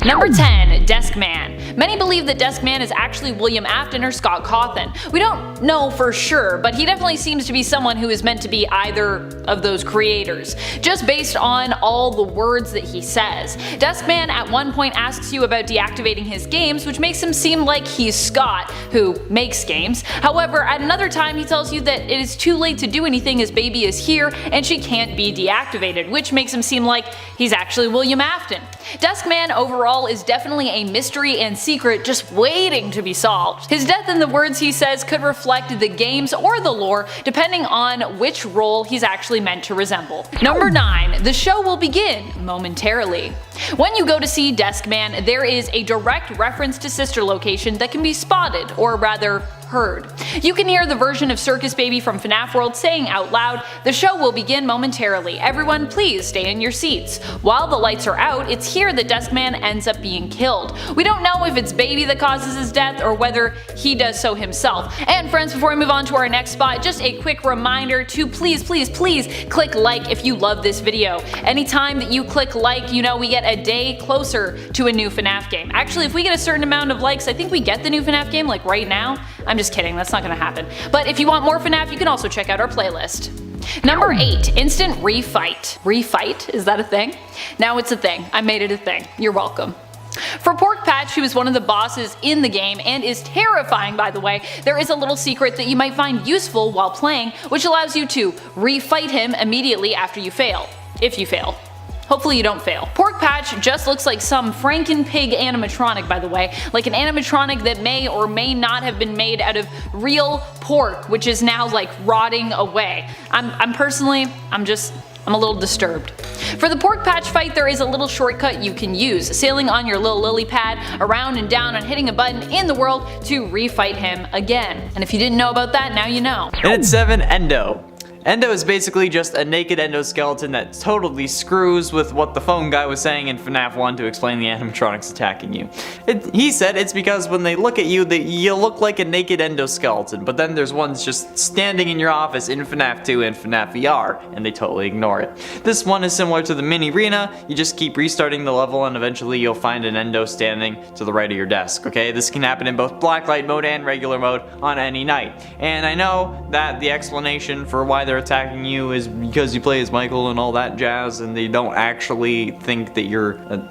Number 10. Desk Man. Many believe that Desk Man is actually William Afton or Scott Cawthon. We don't know for sure, but he definitely seems to be someone who is meant to be either of those creators, just based on all the words that he says. Desk Man at one point asks you about deactivating his games, which makes him seem like he's Scott, who makes games. However, at another time he tells you that it is too late to do anything as Baby is here and she can't be deactivated, which makes him seem like he's actually William Afton. Desk Man overall is definitely a mystery and secret just waiting to be solved. His death and the words he says could reflect the games or the lore, depending on which role he's actually meant to resemble. Number 9. The show will begin momentarily. When you go to see Desk Man, there is a direct reference to Sister Location that can be spotted, or rather, heard. You can hear the version of Circus Baby from FNAF World saying out loud, "The show will begin momentarily. Everyone please stay in your seats." While the lights are out, it's here that Desk Man ends up being killed. We don't know if it's Baby that causes his death or whether he does so himself. And friends, before we move on to our next spot, just a quick reminder to please click like if you love this video. Anytime that you click like, you know we get a day closer to a new FNAF game. Actually, if we get a certain amount of likes, I think we get the new FNAF game like right now. I'm just kidding, that's not gonna happen. But if you want more FNAF, you can also check out our playlist. Number 8. Instant Refight. Refight? Is that a thing? Now it's a thing. I made it a thing. You're welcome. For Pork Patch, who is one of the bosses in the game and is terrifying by the way, there is a little secret that you might find useful while playing, which allows you to refight him immediately after you fail. If you fail. Hopefully you don't fail. Pork Patch just looks like some Franken-Pig animatronic by the way, like an animatronic that may or may not have been made out of real pork, which is now like rotting away. I'm a little disturbed. For the Pork Patch fight, there is a little shortcut you can use, sailing on your little lily pad around and down and hitting a button in the world to refight him again. And if you didn't know about that, now you know. And at 7, Endo. Endo is basically just a naked endoskeleton that totally screws with what the phone guy was saying in FNAF 1 to explain the animatronics attacking you. He said it's because when they look at you, you look like a naked endoskeleton, but then there's ones just standing in your office in FNAF 2 and FNAF VR, and they totally ignore it. This one is similar to the mini arena, you just keep restarting the level and eventually you'll find an endo standing to the right of your desk, okay? This can happen in both blacklight mode and regular mode on any night. And I know that the explanation for why they're attacking you is because you play as Michael and all that jazz and they don't actually think that you're an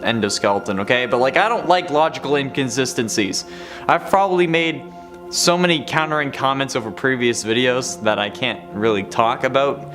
endoskeleton, okay? But like, I don't like logical inconsistencies. I've probably made so many countering comments over previous videos that I can't really talk about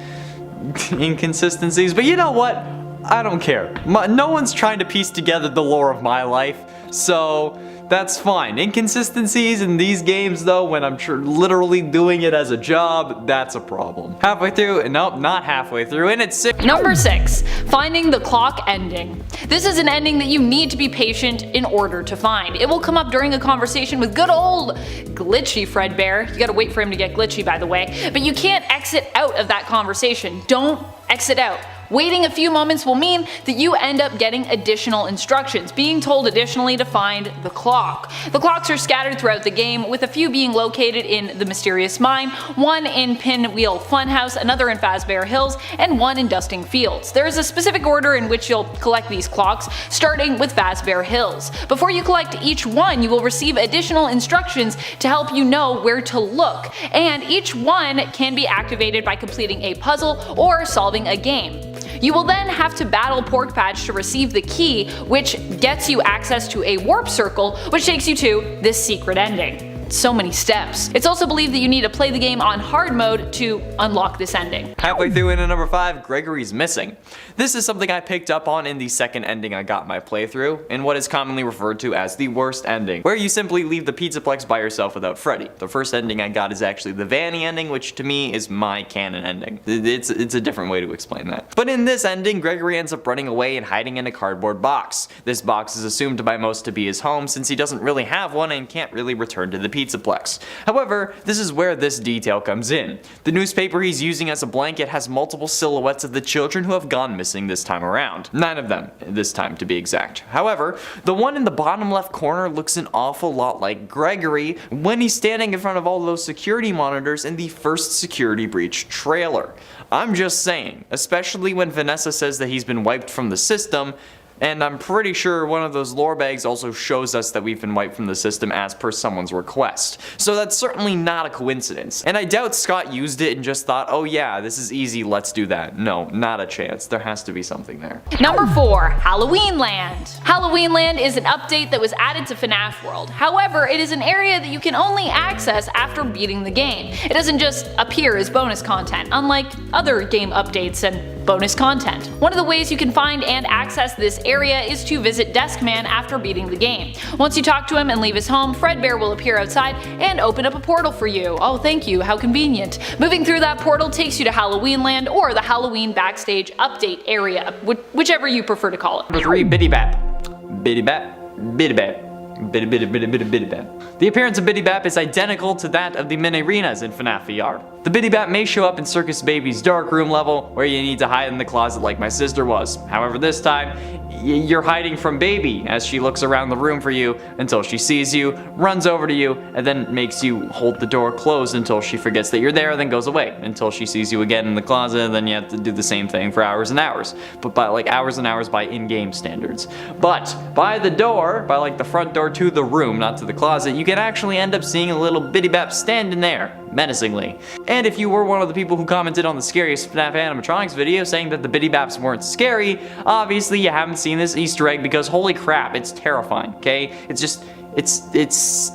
inconsistencies, but you know what? I don't care. No one's trying to piece together the lore of my life, so that's fine. Inconsistencies in these games though, when I'm literally doing it as a job, that's a problem. Halfway through, nope, not halfway through, and it's 6. Number 6. Finding the clock ending. This is an ending that you need to be patient in order to find. It will come up during a conversation with good old glitchy Fredbear. You gotta wait for him to get glitchy by the way, but you can't exit out of that conversation. Don't exit out. Waiting a few moments will mean that you end up getting additional instructions, being told additionally to find the clock. The clocks are scattered throughout the game, with a few being located in the Mysterious Mine, one in Pinwheel Funhouse, another in Fazbear Hills, and one in Dusting Fields. There is a specific order in which you'll collect these clocks, starting with Fazbear Hills. Before you collect each one, you will receive additional instructions to help you know where to look, and each one can be activated by completing a puzzle or solving a game. You will then have to battle Pork Patch to receive the key, which gets you access to a warp circle, which takes you to this secret ending. So many steps. It's also believed that you need to play the game on hard mode to unlock this ending. Halfway through into number 5, Gregory's Missing. This is something I picked up on in the second ending I got in my playthrough, in what is commonly referred to as the worst ending, where you simply leave the Pizzaplex by yourself without Freddy. The first ending I got is actually the Vanny ending, which to me is my canon ending. It's a different way to explain that. But in this ending, Gregory ends up running away and hiding in a cardboard box. This box is assumed by most to be his home since he doesn't really have one and can't really return to the Pizzaplex. However, this is where this detail comes in. The newspaper he's using as a blanket has multiple silhouettes of the children who have gone missing this time around. 9 of them, this time to be exact. However, the one in the bottom left corner looks an awful lot like Gregory when he's standing in front of all those security monitors in the first security breach trailer. I'm just saying, especially when Vanessa says that he's been wiped from the system, And I'm pretty sure one of those lore bags also shows us that we've been wiped from the system as per someone's request. So that's certainly not a coincidence. And I doubt Scott used it and just thought, oh yeah, this is easy, let's do that. No, not a chance. There has to be something there. Number 4. Halloween Land. Halloween Land is an update that was added to FNAF World. However, it is an area that you can only access after beating the game. It doesn't just appear as bonus content, unlike other game updates and bonus content. One of the ways you can find and access this area is to visit Deskman after beating the game. Once you talk to him and leave his home, Fredbear will appear outside and open up a portal for you. Oh, thank you, how convenient. Moving through that portal takes you to Halloween Land or the Halloween Backstage Update area, whichever you prefer to call it. Number 3, Biddy Bap. Biddy Bap. Biddy Bap. Biddy Biddy Biddy Biddy Biddy Bap. The appearance of Biddy Bap is identical to that of the mini arenas in FNAF VR. The Biddy Bap may show up in Circus Baby's dark room level, where you need to hide in the closet like my sister was. However, this time, you're hiding from Baby as she looks around the room for you until she sees you, runs over to you, and then makes you hold the door closed until she forgets that you're there, then goes away until she sees you again in the closet, and then you have to do the same thing for hours and hours. But by like hours and hours by in-game standards. But by the door, by like the front door to the room, not to the closet, you can actually end up seeing a little Biddy Bap standing there, menacingly. And if you were one of the people who commented on the scariest FNAF animatronics video saying that the Biddy Baps weren't scary, obviously you haven't seen this Easter egg because holy crap, it's terrifying, okay? It's just, it's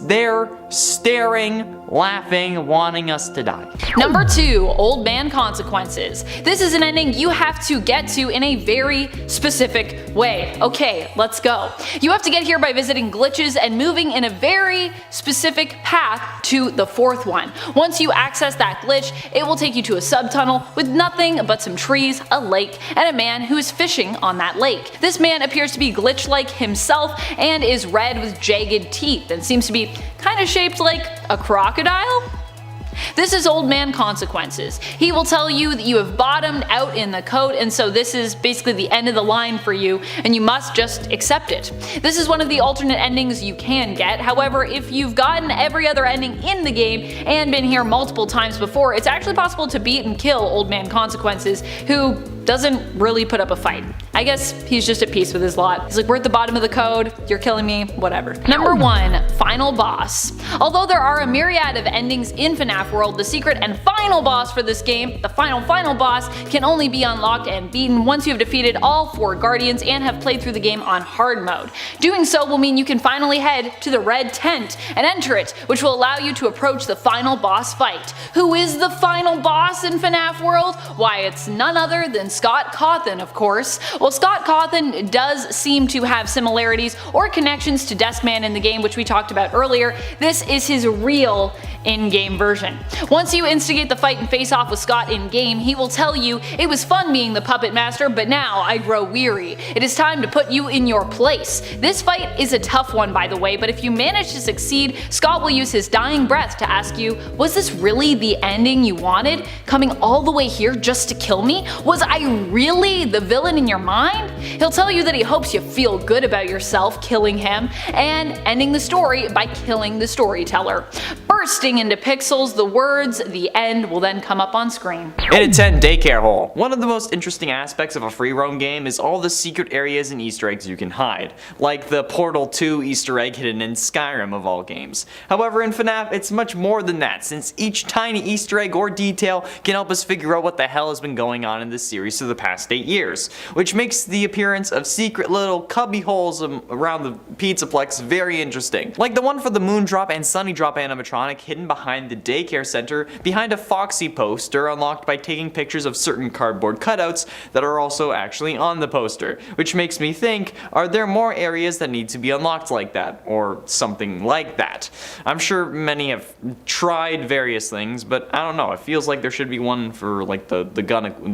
there, staring, laughing, wanting us to die. Number 2, Old Man Consequences. This is an ending you have to get to in a very specific way. Okay, let's go. You have to get here by visiting glitches and moving in a very specific path to the 4th one. Once you access that glitch, it will take you to a subtunnel with nothing but some trees, a lake, and a man who is fishing on that lake. This man appears to be glitch-like himself and is red with jagged teeth and seems to be kind of shaped like a crocodile? This is Old Man Consequences. He will tell you that you have bottomed out in the code, and so this is basically the end of the line for you, and you must just accept it. This is one of the alternate endings you can get. However, if you've gotten every other ending in the game and been here multiple times before, it's actually possible to beat and kill Old Man Consequences, who doesn't really put up a fight. I guess he's just at peace with his lot. He's like, we're at the bottom of the code, you're killing me, whatever. Number 1, Final Boss. Although there are a myriad of endings in FNAF World, the secret and final boss for this game, the final boss, can only be unlocked and beaten once you have defeated all 4 Guardians and have played through the game on hard mode. Doing so will mean you can finally head to the red tent and enter it, which will allow you to approach the final boss fight. Who is the final boss in FNAF World? Why, it's none other than Scott Cawthon, of course. Well, Scott Cawthon does seem to have similarities or connections to Deskman in the game, which we talked about earlier. This is his real in-game version. Once you instigate the fight and face off with Scott in-game, he will tell you, it was fun being the puppet master, but now I grow weary. It is time to put you in your place. This fight is a tough one, by the way, but if you manage to succeed, Scott will use his dying breath to ask you, was this really the ending you wanted? Coming all the way here just to kill me? Was I really the villain in your mind? He'll tell you that he hopes you feel good about yourself killing him, and ending the story by killing the storyteller. Bursting into pixels, the words, "the end," will then come up on screen. In a 10 daycare hole. One of the most interesting aspects of a free roam game is all the secret areas and Easter eggs you can hide, like the Portal 2 Easter egg hidden in Skyrim of all games. However, in FNAF it's much more than that, since each tiny Easter egg or detail can help us figure out what the hell has been going on in this series for the past 8 years, which makes the appearance of secret little cubby holes around the Pizzaplex very interesting. Like the one for the Moondrop and Sunnydrop animatronic hidden behind the daycare center behind a Foxy poster unlocked by taking pictures of certain cardboard cutouts that are also actually on the poster, which makes me think, are there more areas that need to be unlocked like that, or something like that? I'm sure many have tried various things, but I don't know, it feels like there should be one for like the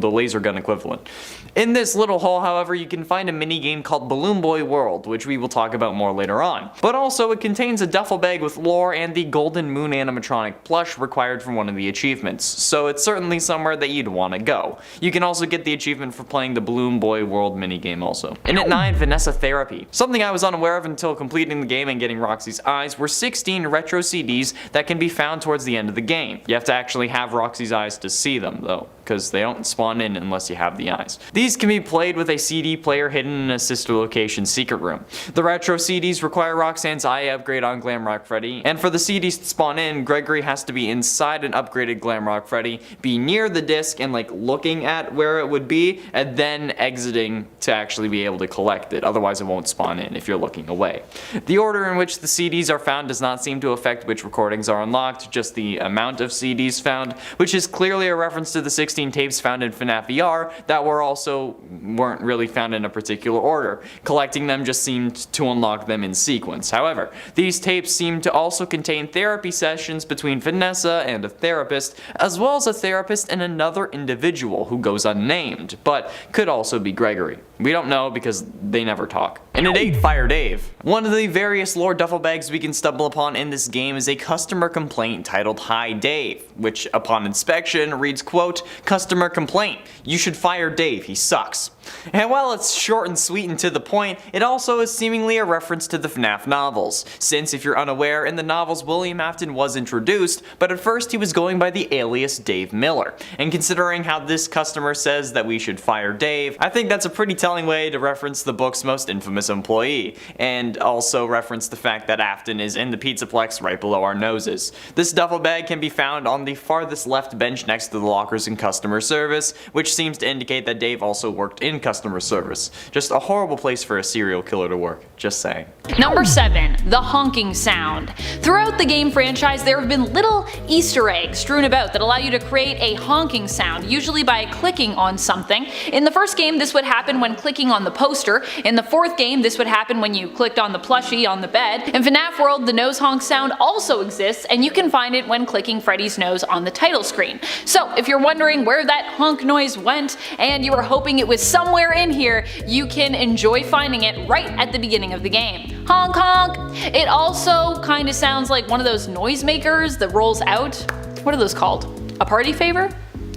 laser gun equivalent. In this little hole, however, you can find a mini game called Balloon Boy World, which we will talk about more later on. But also it contains a duffel bag with lore and the Golden Moon animatronic plush required for one of the achievements, so it's certainly somewhere that you'd want to go. You can also get the achievement for playing the Balloon Boy World minigame also. And at 9, Vanessa Therapy. Something I was unaware of until completing the game and getting Roxy's eyes were 16 retro CDs that can be found towards the end of the game. You have to actually have Roxy's eyes to see them though. because they don't spawn in unless you have the eyes. These can be played with a CD player hidden in a sister location secret room. The retro CDs require Roxanne's eye upgrade on Glamrock Freddy, and for the CDs to spawn in, Gregory has to be inside an upgraded Glamrock Freddy, be near the disc and like looking at where it would be, and then exiting to actually be able to collect it, otherwise it won't spawn in if you're looking away. The order in which the CDs are found does not seem to affect which recordings are unlocked, just the amount of CDs found, which is clearly a reference to the 16 tapes found in FNAF VR that weren't really found in a particular order. Collecting them just seemed to unlock them in sequence. However, these tapes seem to also contain therapy sessions between Vanessa and a therapist, as well as a therapist and another individual who goes unnamed, but could also be Gregory. We don't know because they never talk. And it ain't Fire Dave. One of the various lore duffel bags we can stumble upon in this game is a customer complaint titled Hi Dave, which upon inspection reads, quote, "Customer complaint. You should fire Dave, he sucks." And while it's short and sweet and to the point, it also is seemingly a reference to the FNAF novels, since if you're unaware, in the novels William Afton was introduced, but at first he was going by the alias Dave Miller. And considering how this customer says that we should fire Dave, I think that's a pretty telling way to reference the book's most infamous employee, and also reference the fact that Afton is in the Pizzaplex right below our noses. This duffel bag can be found on the farthest left bench next to the lockers in customer service, which seems to indicate that Dave also worked in customer service. Just a horrible place for a serial killer to work, just saying. Number 7. The honking sound. Throughout the game franchise, there have been little Easter eggs strewn about that allow you to create a honking sound, usually by clicking on something. In the first game, this would happen when clicking on the poster. In the fourth game, this would happen when you clicked on the plushie on the bed. In FNAF World, the nose honk sound also exists, and you can find it when clicking Freddy's nose on the title screen. So if you're wondering where that honk noise went, and you were hoping it was somewhere in here, you can enjoy finding it right at the beginning of the game. Honk honk! It also kinda sounds like one of those noisemakers that rolls out. What are those called? A party favor?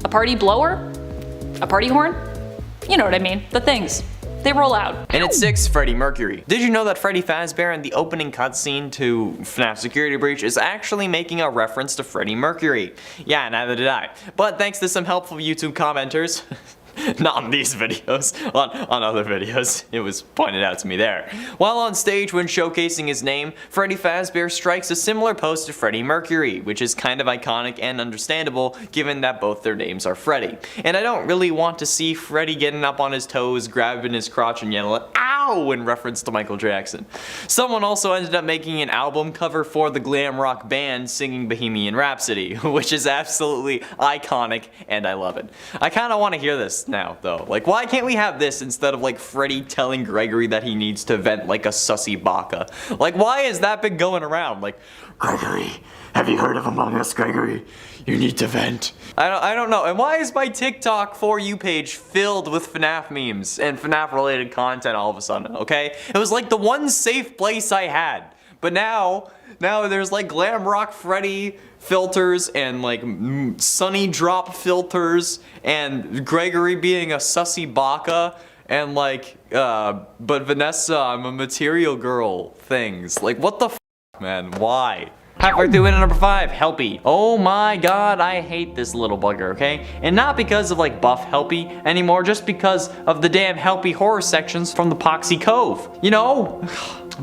A party blower? A party horn? You know what I mean, the things. They roll out. And at 6, Freddie Mercury. Did you know that Freddy Fazbear in the opening cutscene to FNAF Security Breach is actually making a reference to Freddie Mercury? Yeah, neither did I. But thanks to some helpful YouTube commenters, not on these videos, on other videos, it was pointed out to me there. While on stage when showcasing his name, Freddy Fazbear strikes a similar pose to Freddie Mercury, which is kind of iconic and understandable given that both their names are Freddy. And I don't really want to see Freddy getting up on his toes, grabbing his crotch and yelling, "Ow!" in reference to Michael Jackson. Someone also ended up making an album cover for the glam rock band singing Bohemian Rhapsody, which is absolutely iconic and I love it. I kind of want to hear this now though. Like, why can't we have this instead of like Freddy telling Gregory that he needs to vent like a sussy baka? Like, why has that been going around? Like, Gregory, have you heard of Among Us, Gregory? You need to vent. I don't know. And why is my TikTok For You page filled with FNAF memes and FNAF related content all of a sudden, okay? It was like the one safe place I had. But now there's like glam rock Freddy filters and like sunny drop filters and Gregory being a sussy baka and like but Vanessa, I'm a material girl things. Like, what the f, man? Why? Halfway through into number 5, Helpy. Oh my god, I hate this little bugger, okay? And not because of like buff Helpy anymore, just because of the damn Helpy horror sections from the Poxy Cove. You know?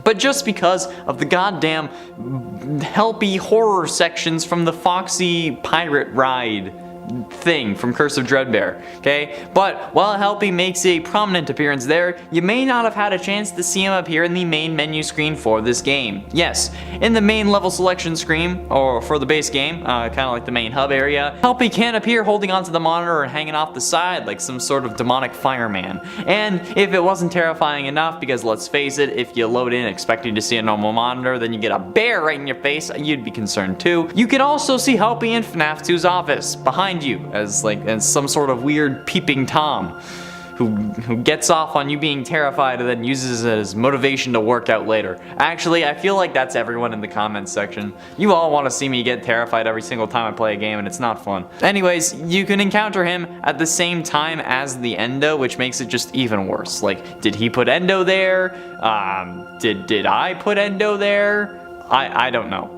But just because of the goddamn Helpy horror sections from the Foxy Pirate Ride thing from Curse of Dreadbear, okay? But while Helpy makes a prominent appearance there, you may not have had a chance to see him appear in the main menu screen for this game. Yes, in the main level selection screen, or for the base game, kind of like the main hub area, Helpy can appear holding onto the monitor and hanging off the side like some sort of demonic fireman. And if it wasn't terrifying enough, because let's face it, if you load in expecting to see a normal monitor, then you get a bear right in your face, you'd be concerned too. You can also see Helpy in FNAF 2's office, behind you, as some sort of weird peeping Tom who gets off on you being terrified and then uses it as motivation to work out later. Actually, I feel like that's everyone in the comments section. You all want to see me get terrified every single time I play a game, and it's not fun. Anyways, you can encounter him at the same time as the Endo, which makes it just even worse. Like, did he put Endo there? Did I put Endo there? I don't know.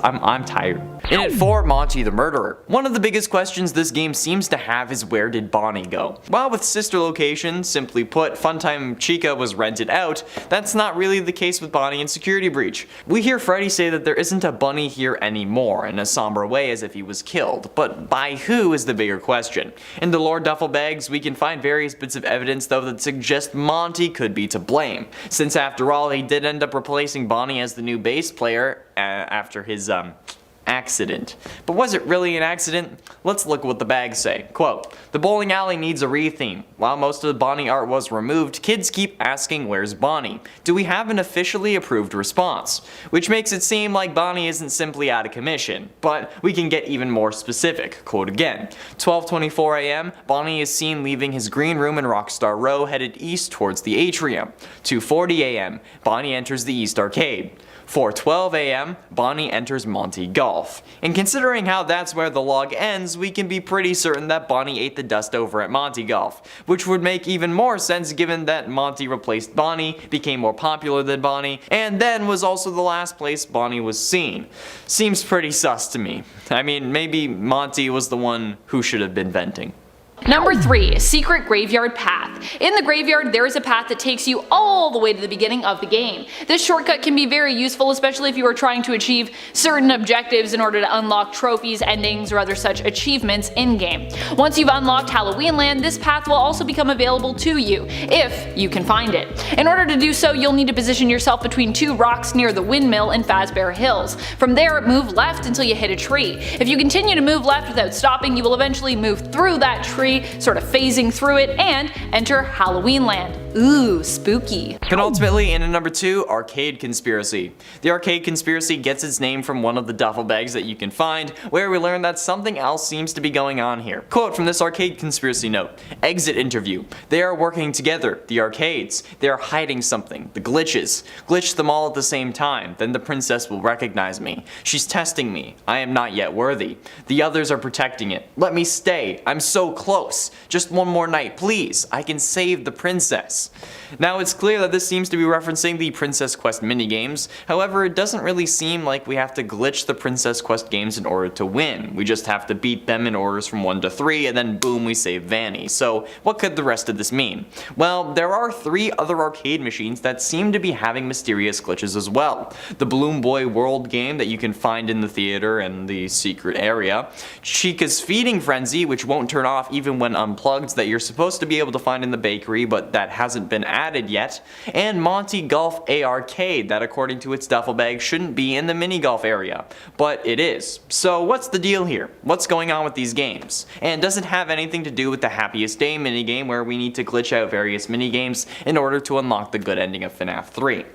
I'm tired. In at 4, Monty the Murderer. One of the biggest questions this game seems to have is where did Bonnie go? While with sister location, simply put, Funtime Chica was rented out, that's not really the case with Bonnie in Security Breach. We hear Freddy say that there isn't a bunny here anymore in a somber way as if he was killed, but by who is the bigger question. In the lore duffel bags, we can find various bits of evidence though that suggest Monty could be to blame, since after all he did end up replacing Bonnie as the new bass player after his accident. But was it really an accident? Let's look at what the bags say. Quote, "The bowling alley needs a retheme. While most of the Bonnie art was removed, kids keep asking where's Bonnie? Do we have an officially approved response?" Which makes it seem like Bonnie isn't simply out of commission. But we can get even more specific. Quote again, 12:24 a.m. Bonnie is seen leaving his green room in Rockstar Row headed east towards the atrium. 2:40 a.m. Bonnie enters the East Arcade. 4:12 a.m. Bonnie enters Monty Golf. And considering how that's where the log ends, we can be pretty certain that Bonnie ate the dust over at Monty Golf, which would make even more sense given that Monty replaced Bonnie, became more popular than Bonnie, and then was also the last place Bonnie was seen. Seems pretty sus to me. I mean, maybe Monty was the one who should have been venting. Number 3, Secret Graveyard Path. In the graveyard, there is a path that takes you all the way to the beginning of the game. This shortcut can be very useful, especially if you are trying to achieve certain objectives in order to unlock trophies, endings, or other such achievements in-game. Once you've unlocked Halloween Land, this path will also become available to you, if you can find it. In order to do so, you'll need to position yourself between 2 rocks near the windmill in Fazbear Hills. From there, move left until you hit a tree. If you continue to move left without stopping, you will eventually move through that tree, sort of phasing through it, and enter Halloween Land. Ooh, spooky. Penultimately, in at number 2, Arcade Conspiracy. The Arcade Conspiracy gets its name from one of the duffel bags that you can find, where we learn that something else seems to be going on here. Quote from this Arcade Conspiracy note, "Exit interview. They are working together, the arcades. They are hiding something, the glitches. Glitch them all at the same time, then the princess will recognize me. She's testing me. I am not yet worthy. The others are protecting it. Let me stay. I'm so close. Just one more night, please. I can save the princess." Now it's clear that this seems to be referencing the Princess Quest minigames, however it doesn't really seem like we have to glitch the Princess Quest games in order to win. We just have to beat them in orders from 1 to 3 and then boom we save Vanny. So what could the rest of this mean? Well, there are 3 other arcade machines that seem to be having mysterious glitches as well. The Balloon Boy World game that you can find in the theater and the secret area, Chica's Feeding Frenzy, which won't turn off even when unplugged, that you're supposed to be able to find in the bakery but that hasn't been added yet, and Monty Golf A-Arcade that according to its duffel bag shouldn't be in the mini golf area, but it is. So what's the deal here? What's going on with these games? And does it have anything to do with the Happiest Day minigame where we need to glitch out various minigames in order to unlock the good ending of FNAF 3?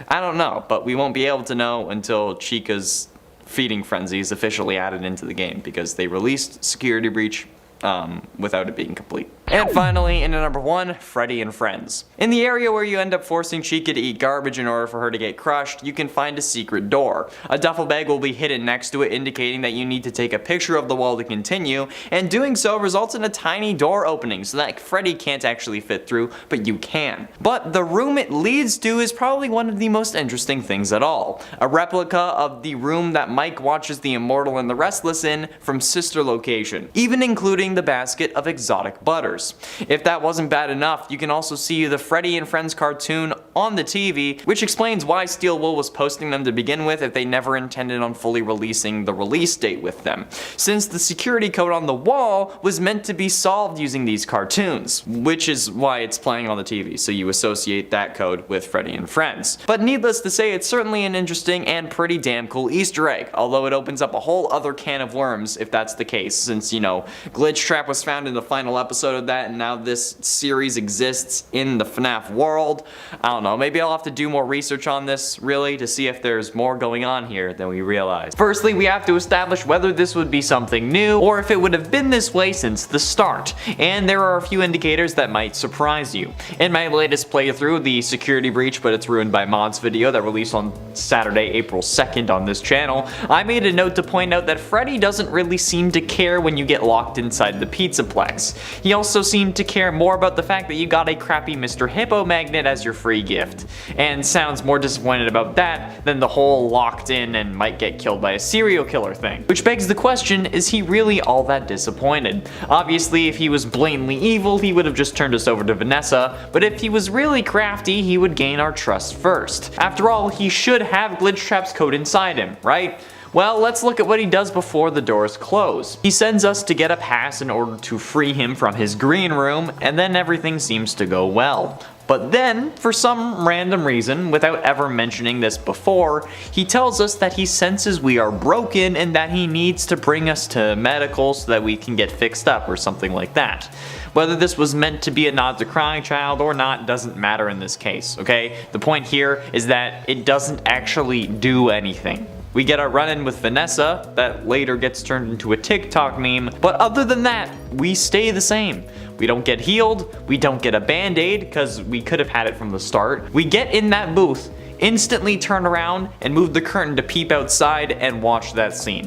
I don't know, but we won't be able to know until Chica's Feeding Frenzy is officially added into the game because they released Security Breach without it being complete. And finally, in at number 1, Freddy and Friends. In the area where you end up forcing Chica to eat garbage in order for her to get crushed, you can find a secret door. A duffel bag will be hidden next to it, indicating that you need to take a picture of the wall to continue, and doing so results in a tiny door opening so that Freddy can't actually fit through, but you can. But the room it leads to is probably one of the most interesting things at all. A replica of the room that Mike watches the Immortal and the Restless in from Sister Location, even including the basket of exotic butters. If that wasn't bad enough, you can also see the Freddy and Friends cartoon on the TV, which explains why Steel Wool was posting them to begin with if they never intended on fully releasing the release date with them, since the security code on the wall was meant to be solved using these cartoons, which is why it's playing on the TV, so you associate that code with Freddy and Friends. But needless to say, it's certainly an interesting and pretty damn cool Easter egg, although it opens up a whole other can of worms if that's the case, since, you know, Glitch Trap was found in the final episode of that, and now this series exists in the FNAF world. I don't know, maybe I'll have to do more research on this, really, to see if there's more going on here than we realize. Firstly, we have to establish whether this would be something new, or if it would have been this way since the start, and there are a few indicators that might surprise you. In my latest playthrough, the Security Breach But It's Ruined by Mods video that released on Saturday, April 2nd on this channel, I made a note to point out that Freddy doesn't really seem to care when you get locked inside the Pizzaplex. He also seemed to care more about the fact that you got a crappy Mr. Hippo magnet as your free gift. gift, and sounds more disappointed about that than the whole locked in and might get killed by a serial killer thing. Which begs the question, is he really all that disappointed? Obviously, if he was blatantly evil, he would have just turned us over to Vanessa, but if he was really crafty, he would gain our trust first. After all, he should have Glitchtrap's code inside him, right? Well, let's look at what he does before the doors close. He sends us to get a pass in order to free him from his green room, and then everything seems to go well. But then, for some random reason, without ever mentioning this before, he tells us that he senses we are broken and that he needs to bring us to medical so that we can get fixed up or something like that. Whether this was meant to be a nod to Crying Child or not doesn't matter in this case, okay? The point here is that it doesn't actually do anything. We get our run-in with Vanessa, that later gets turned into a TikTok meme, but other than that, we stay the same. We don't get healed, we don't get a band-aid, because we could have had it from the start. We get in that booth, instantly turn around, and move the curtain to peep outside and watch that scene.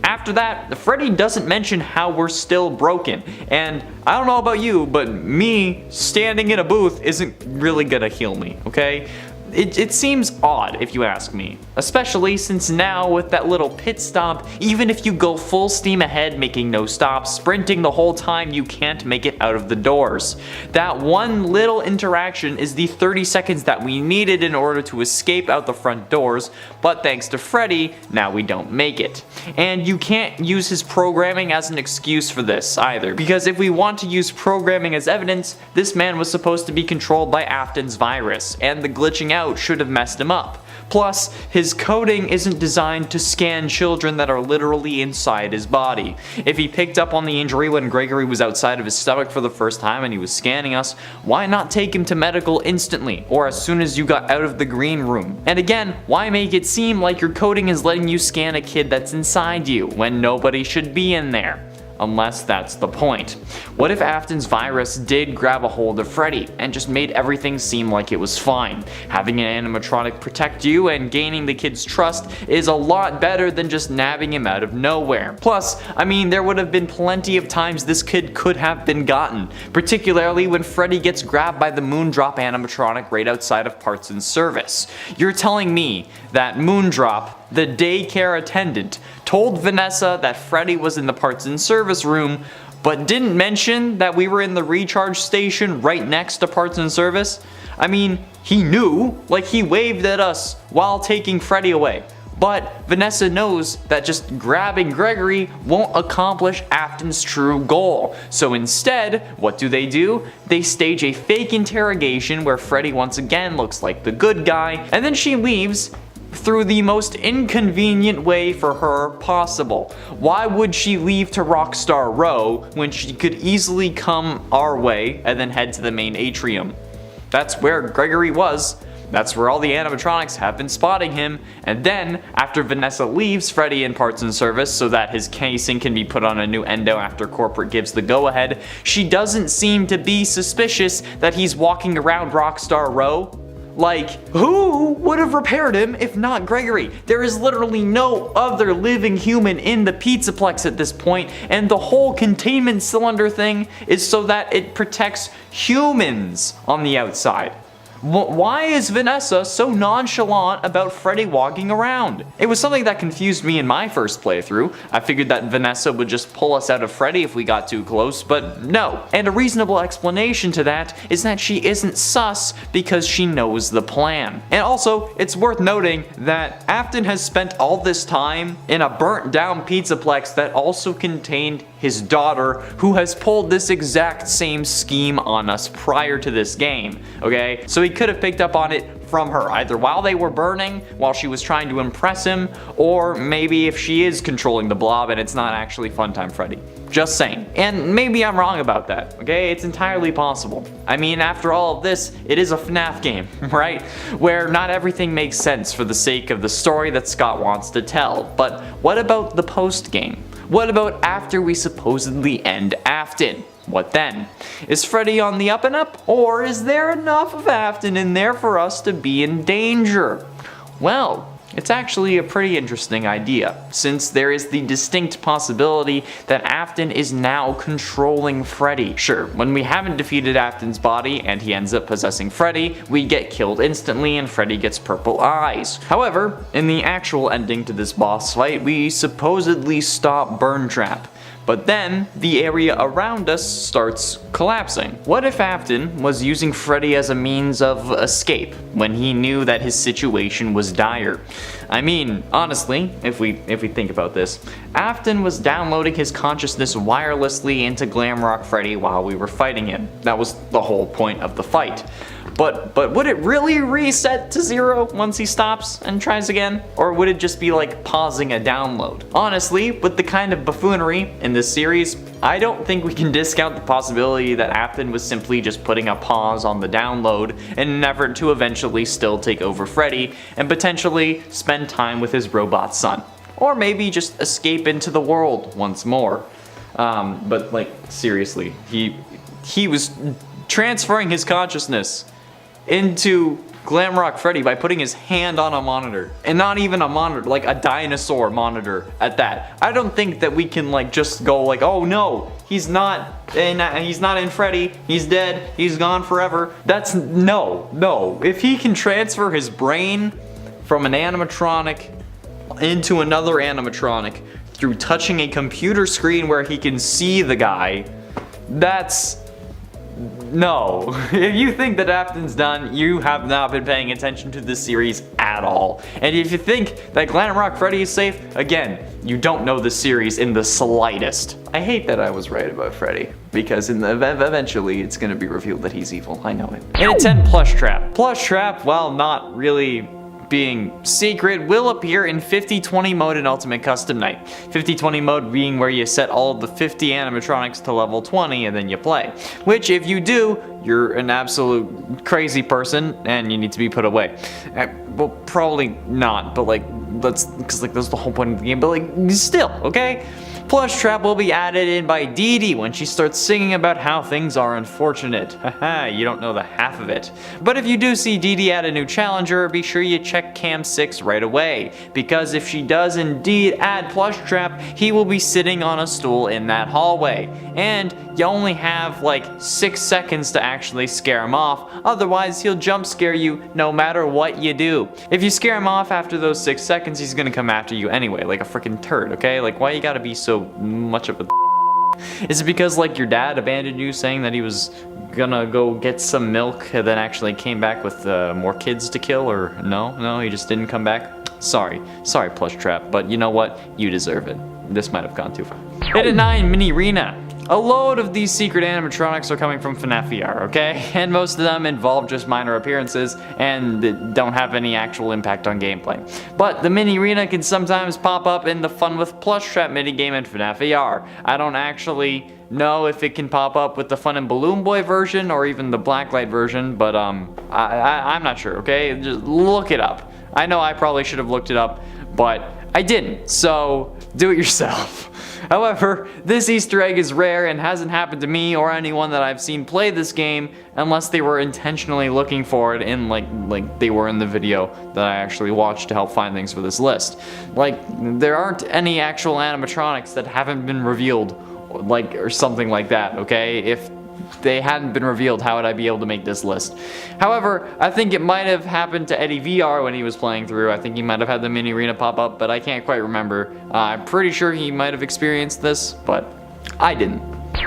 After that, Freddy doesn't mention how we're still broken, and I don't know about you, but me standing in a booth isn't really gonna heal me, okay? It seems odd if you ask me, especially since now with that little pit stop, even if you go full steam ahead making no stops, sprinting the whole time, you can't make it out of the doors. That one little interaction is the 30 seconds that we needed in order to escape out the front doors, but thanks to Freddy, now we don't make it. And you can't use his programming as an excuse for this either, because if we want to use programming as evidence, this man was supposed to be controlled by Afton's virus, and the glitching out should have messed him up. Plus, his coding isn't designed to scan children that are literally inside his body. If he picked up on the injury when Gregory was outside of his stomach for the first time and he was scanning us, why not take him to medical instantly, or as soon as you got out of the green room? And again, why make it seem like your coding is letting you scan a kid that's inside you, when nobody should be in there? Unless that's the point. What if Afton's virus did grab a hold of Freddy and just made everything seem like it was fine? Having an animatronic protect you and gaining the kid's trust is a lot better than just nabbing him out of nowhere. Plus, I mean, there would have been plenty of times this kid could have been gotten, particularly when Freddy gets grabbed by the Moondrop animatronic right outside of Parts and Service. You're telling me that Moondrop, the daycare attendant, told Vanessa that Freddy was in the Parts and Service room, but didn't mention that we were in the recharge station right next to Parts and Service? I mean, he knew, like he waved at us while taking Freddy away. But Vanessa knows that just grabbing Gregory won't accomplish Afton's true goal. So instead, what do? They stage a fake interrogation where Freddy once again looks like the good guy, and then she leaves through the most inconvenient way for her possible. Why would she leave to Rockstar Row when she could easily come our way and then head to the main atrium? That's where Gregory was. That's where all the animatronics have been spotting him, and then, after Vanessa leaves Freddy in Parts and Service so that his casing can be put on a new endo after corporate gives the go-ahead, she doesn't seem to be suspicious that he's walking around Rockstar Row. Like, who would have repaired him if not Gregory? There is literally no other living human in the Pizzaplex at this point, and the whole containment cylinder thing is so that it protects humans on the outside. Why is Vanessa so nonchalant about Freddy walking around? It was something that confused me in my first playthrough. I figured that Vanessa would just pull us out of Freddy if we got too close, but no. And a reasonable explanation to that is that she isn't sus because she knows the plan. And also, it's worth noting that Afton has spent all this time in a burnt down Pizzaplex that also contained his daughter, who has pulled this exact same scheme on us prior to this game, okay? So he could have picked up on it from her, either while they were burning, while she was trying to impress him, or maybe if she is controlling the blob and it's not actually Funtime Freddy. Just saying. And maybe I'm wrong about that, okay? It's entirely possible. I mean, after all of this, it is a FNAF game, right? Where not everything makes sense for the sake of the story that Scott wants to tell. But what about the post-game? What about after we supposedly end Afton? What then? Is Freddy on the up and up, or is there enough of Afton in there for us to be in danger? Well, It's actually a pretty interesting idea, since there is the distinct possibility that Afton is now controlling Freddy. Sure, when we haven't defeated Afton's body and he ends up possessing Freddy, we get killed instantly and Freddy gets purple eyes. However, in the actual ending to this boss fight, we supposedly stop Burn Trap. But then, the area around us starts collapsing. What if Afton was using Freddy as a means of escape when he knew that his situation was dire? I mean, honestly, if we think about this, Afton was downloading his consciousness wirelessly into Glamrock Freddy while we were fighting him. That was the whole point of the fight. But would it really reset to 0 once he stops and tries again? Or would it just be like pausing a download? Honestly, with the kind of buffoonery in this series, I don't think we can discount the possibility that Afton was simply just putting a pause on the download in an effort to eventually still take over Freddy and potentially spend time with his robot son. Or maybe just escape into the world once more. But like, seriously, he was transferring his consciousness into Glamrock Freddy by putting his hand on a monitor. And not even a monitor, like a dinosaur monitor at that. I don't think that we can like just go like, oh no, he's not in Freddy, he's dead, he's gone forever. That's no. If he can transfer his brain from an animatronic into another animatronic through touching a computer screen where he can see the guy, that's no. If you think that Afton's done, you have not been paying attention to this series at all. And if you think that Glamrock Freddy is safe, again, you don't know the series in the slightest. I hate that I was right about Freddy, because eventually it's gonna be revealed that he's evil. I know it. In a 10, Plush Trap. Plush Trap, while not really being secret, will appear in 50-20 mode in Ultimate Custom Night. 50-20 mode being where you set all of the 50 animatronics to level 20 and then you play. Which, if you do, you're an absolute crazy person and you need to be put away. Well, probably not, but like, because like that's the whole point of the game, but like, still, okay? Plush Trap will be added in by Dee Dee when she starts singing about how things are unfortunate. Haha, you don't know the half of it. But if you do see Dee Dee add a new challenger, be sure you check Cam 6 right away. Because if she does indeed add Plush Trap, he will be sitting on a stool in that hallway. And you only have like 6 seconds to actually scare him off, otherwise he'll jump scare you no matter what you do. If you scare him off after those 6 seconds, he's gonna come after you anyway, like a freaking turd, okay? Like, why you gotta be so much of a Is it because like your dad abandoned you saying that he was gonna go get some milk and then actually came back with more kids to kill, or no, he just didn't come back? Sorry Plush Trap, but you know what? You deserve it. This might have gone too far. Hit at 9, Mini Arena. A load of these secret animatronics are coming from FNAF VR, okay? And most of them involve just minor appearances and don't have any actual impact on gameplay. But the mini arena can sometimes pop up in the Fun with Plush Trap minigame in FNAF VR. I don't actually know if it can pop up with the Fun and Balloon Boy version or even the Blacklight version, but I'm not sure, okay? Just look it up. I know I probably should have looked it up, but I didn't, so do it yourself. However, this Easter egg is rare and hasn't happened to me or anyone that I've seen play this game unless they were intentionally looking for it in like they were in the video that I actually watched to help find things for this list. Like, there aren't any actual animatronics that haven't been revealed, like, or something like that, okay? If they hadn't been revealed, how would I be able to make this list? However, I think it might have happened to Eddie VR when he was playing through. I think he might have had the mini arena pop up, but I can't quite remember. I'm pretty sure he might have experienced this, but I didn't.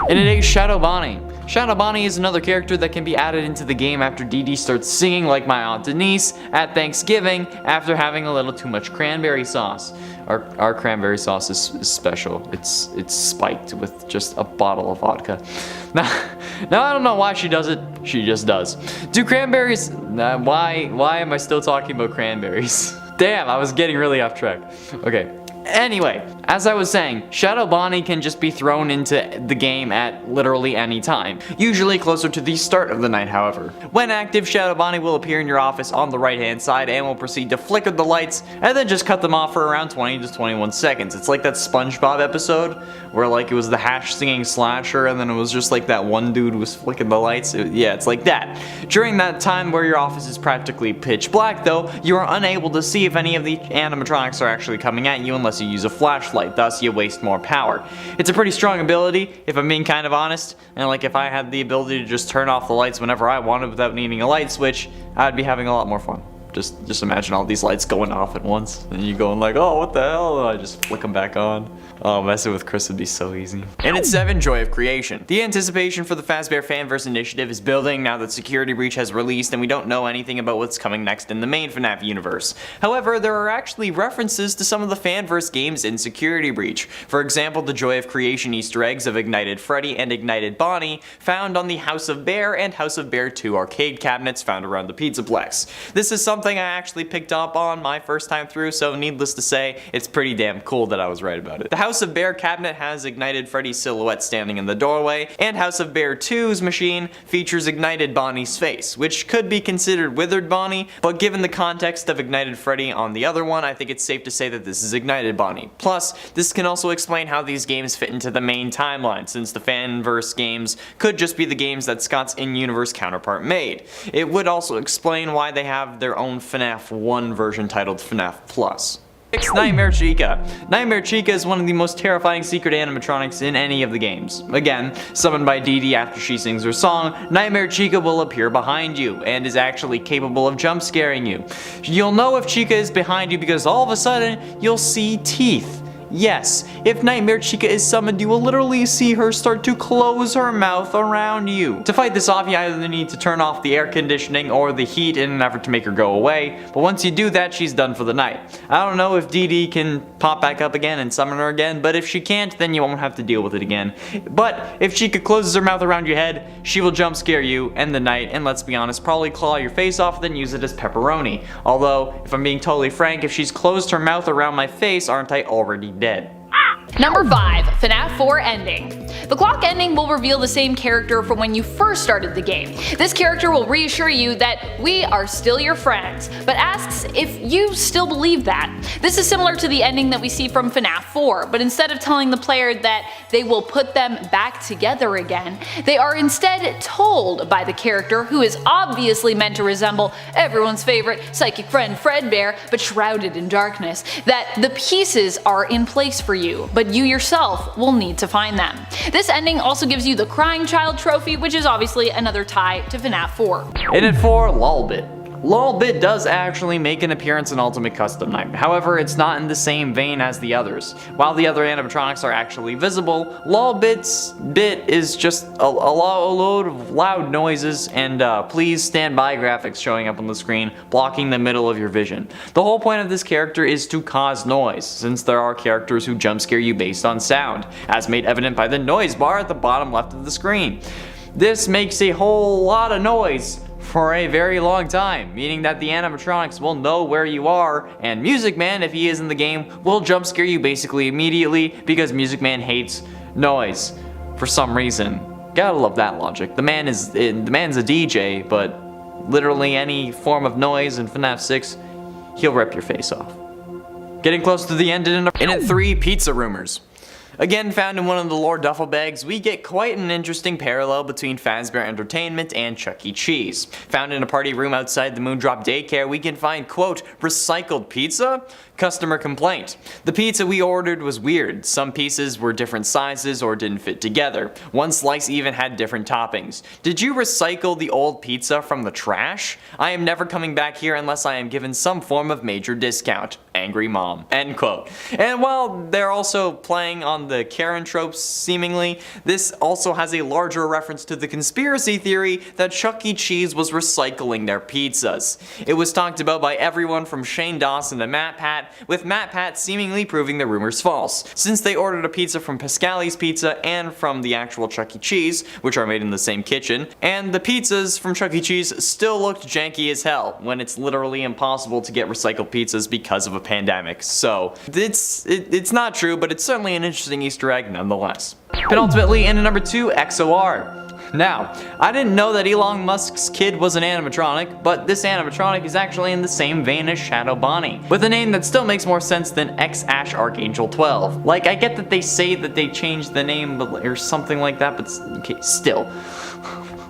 And it is Shadow Bonnie. Shadow Bonnie is another character that can be added into the game after Dee Dee starts singing like my Aunt Denise at Thanksgiving after having a little too much cranberry sauce. Our cranberry sauce is special. It's spiked with just a bottle of vodka. Now I don't know why she does it. She just does. Do cranberries? Why am I still talking about cranberries? Damn, I was getting really off track. Okay. Anyway, as I was saying, Shadow Bonnie can just be thrown into the game at literally any time, usually closer to the start of the night however. When active, Shadow Bonnie will appear in your office on the right hand side and will proceed to flicker the lights and then just cut them off for around 20 to 21 seconds. It's like that SpongeBob episode where like it was the hash singing slasher and then it was just like that one dude was flicking the lights. Yeah, it's like that. During that time where your office is practically pitch black though, you are unable to see if any of the animatronics are actually coming at you unless you use a flashlight, thus you waste more power. It's a pretty strong ability, if I'm being kind of honest, and like if I had the ability to just turn off the lights whenever I wanted without needing a light switch, I'd be having a lot more fun. Just imagine all these lights going off at once, and you going like, oh, what the hell, and I just flick them back on. Oh, messing with Chris would be so easy. And it's 7, Joy of Creation. The anticipation for the Fazbear Fanverse initiative is building now that Security Breach has released and we don't know anything about what's coming next in the main FNAF universe. However, there are actually references to some of the Fanverse games in Security Breach. For example, the Joy of Creation Easter eggs of Ignited Freddy and Ignited Bonnie found on the House of Bear and House of Bear 2 arcade cabinets found around the Pizzaplex. This is something I actually picked up on my first time through, so needless to say, it's pretty damn cool that I was right about it. The House of Bear cabinet has Ignited Freddy's silhouette standing in the doorway, and House of Bear 2's machine features Ignited Bonnie's face, which could be considered Withered Bonnie, but given the context of Ignited Freddy on the other one, I think it's safe to say that this is Ignited Bonnie. Plus, this can also explain how these games fit into the main timeline, since the Fanverse games could just be the games that Scott's in-universe counterpart made. It would also explain why they have their own FNAF 1 version titled FNAF Plus. 6. Nightmare Chica. Nightmare Chica is one of the most terrifying secret animatronics in any of the games. Again, summoned by Dee Dee after she sings her song, Nightmare Chica will appear behind you and is actually capable of jump scaring you. You'll know if Chica is behind you because all of a sudden you'll see teeth. Yes, if Nightmare Chica is summoned, you will literally see her start to close her mouth around you. To fight this off, you either need to turn off the air conditioning or the heat in an effort to make her go away, but once you do that, she's done for the night. I don't know if Dee Dee can pop back up again and summon her again, but if she can't, then you won't have to deal with it again. But if Chica closes her mouth around your head, she will jump scare you, end the night, and let's be honest, probably claw your face off, then use it as pepperoni. Although, if I'm being totally frank, if she's closed her mouth around my face, aren't I already dead? Number 5. FNAF 4 Ending. The clock ending will reveal the same character from when you first started the game. This character will reassure you that we are still your friends, but asks if you still believe that. This is similar to the ending that we see from FNAF 4, but instead of telling the player that they will put them back together again, they are instead told by the character, who is obviously meant to resemble everyone's favorite psychic friend Fredbear, but shrouded in darkness, that the pieces are in place for you, but you yourself will need to find them. This ending also gives you the Crying Child trophy, which is obviously another tie to FNAF 4. In at 4, Lolbit. Lolbit does actually make an appearance in Ultimate Custom Night, however it's not in the same vein as the others. While the other animatronics are actually visible, Lolbit's bit is just a load of loud noises and please stand by graphics showing up on the screen, blocking the middle of your vision. The whole point of this character is to cause noise, since there are characters who jump scare you based on sound, as made evident by the noise bar at the bottom left of the screen. This makes a whole lot of noise for a very long time, meaning that the animatronics will know where you are, and Music Man, if he is in the game, will jump scare you basically immediately because Music Man hates noise for some reason. Gotta love that logic. The man's a DJ, but literally any form of noise in FNAF 6, he'll rip your face off. Getting close to the end in at 3, Pizza Rumors. Again, found in one of the lore duffel bags, we get quite an interesting parallel between Fazbear Entertainment and Chuck E. Cheese. Found in a party room outside the Moondrop Daycare, we can find, quote, recycled pizza? Customer complaint. The pizza we ordered was weird. Some pieces were different sizes or didn't fit together. One slice even had different toppings. Did you recycle the old pizza from the trash? I am never coming back here unless I am given some form of major discount. Angry mom. End quote. And while they're also playing on the Karen tropes seemingly, this also has a larger reference to the conspiracy theory that Chuck E. Cheese was recycling their pizzas. It was talked about by everyone from Shane Dawson to Matt Pat, with Matt Pat seemingly proving the rumors false, since they ordered a pizza from Pascali's Pizza and from the actual Chuck E. Cheese, which are made in the same kitchen, and the pizzas from Chuck E. Cheese still looked janky as hell, when it's literally impossible to get recycled pizzas because of a pandemic. So it's not true, but it's certainly an interesting Easter egg nonetheless. Penultimately, in at number 2, XOR. Now, I didn't know that Elon Musk's kid was an animatronic, but this animatronic is actually in the same vein as Shadow Bonnie, with a name that still makes more sense than X-Ash Archangel 12. Like, I get that they say that they changed the name or something like that, but okay, still.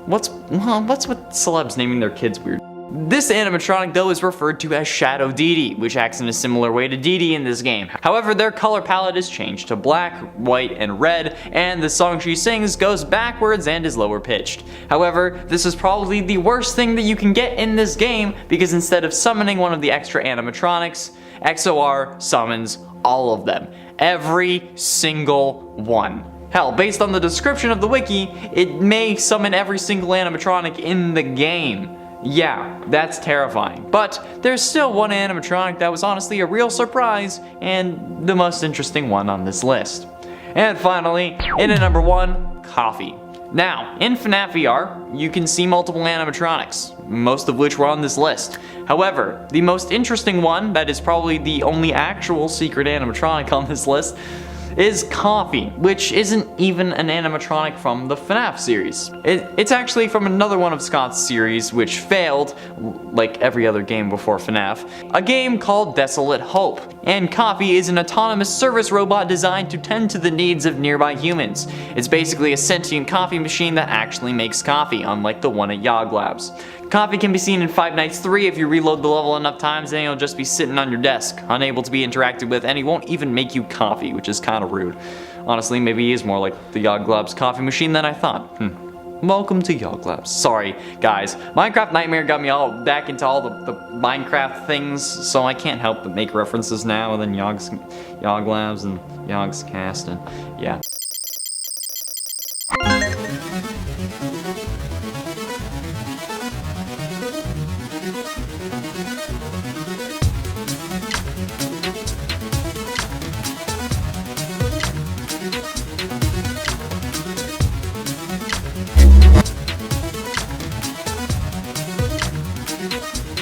What's with celebs naming their kids weird? This animatronic though is referred to as Shadow Dee Dee, which acts in a similar way to Dee Dee in this game. However, their color palette is changed to black, white, and red, and the song she sings goes backwards and is lower pitched. However, this is probably the worst thing that you can get in this game, because instead of summoning one of the extra animatronics, XOR summons all of them. Every single one. Hell, based on the description of the wiki, it may summon every single animatronic in the game. Yeah, that's terrifying. But there's still one animatronic that was honestly a real surprise and the most interesting one on this list. And finally, in at number 1, Coffee. Now, in FNAF VR, you can see multiple animatronics, most of which were on this list. However, the most interesting one, that is probably the only actual secret animatronic on this list, is Coffee, which isn't even an animatronic from the FNAF series. It's actually from another one of Scott's series, which failed, like every other game before FNAF, a game called Desolate Hope. And Coffee is an autonomous service robot designed to tend to the needs of nearby humans. It's basically a sentient coffee machine that actually makes coffee, unlike the one at Yog Labs. Coffee can be seen in Five Nights 3 if you reload the level enough times, and he'll just be sitting on your desk, unable to be interacted with, and he won't even make you coffee, which is kind of rude. Honestly, maybe he is more like the Yog Labs coffee machine than I thought. Welcome to Yog Labs. Sorry, guys. Minecraft Nightmare got me all back into all the Minecraft things, so I can't help but make references now, and then Yog Labs and Yog's Cast, and yeah.